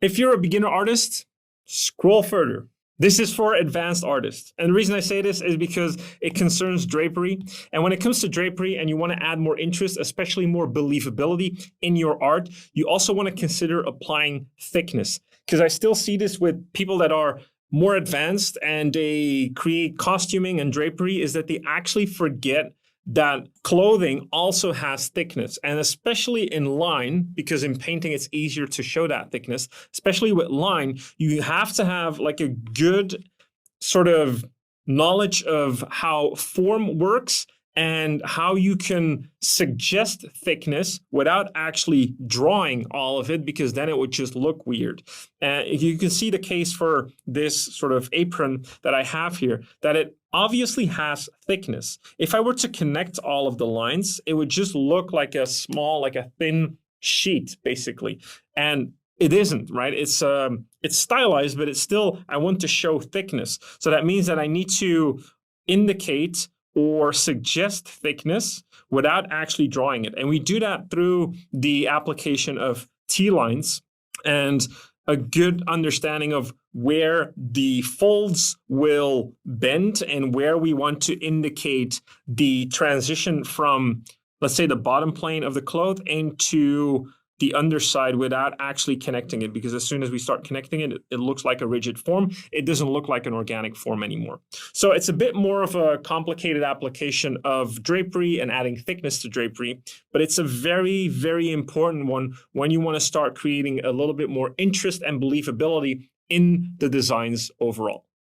If you're a beginner artist, scroll further. This is for advanced artists. And the reason I say this is because it concerns drapery. And when it comes to drapery and you want to add more interest, especially more believability in your art, you also want to consider applying thickness. Because I still see this with people that are more advanced and they create costuming and drapery, is that they actually forget that clothing also has thickness, and especially in line, because in painting it's easier to show that thickness, especially with line, you have to have like a good sort of knowledge of how form works and how you can suggest thickness without actually drawing all of it, because then it would just look weird. And you can see the case for this sort of apron that I have here, that it obviously has thickness. If I were to connect all of the lines, it would just look like a small, like a thin sheet, basically. And it isn't, right? It's stylized, but it's still, I want to show thickness. So that means that I need to indicate or suggest thickness without actually drawing it. And we do that through the application of T-lines and a good understanding of where the folds will bend and where we want to indicate the transition from, let's say, the bottom plane of the cloth into the underside without actually connecting it, because as soon as we start connecting it, it looks like a rigid form. It doesn't look like an organic form anymore. So it's a bit more of a complicated application of drapery and adding thickness to drapery, but it's a very, very important one when you want to start creating a little bit more interest and believability in the designs overall.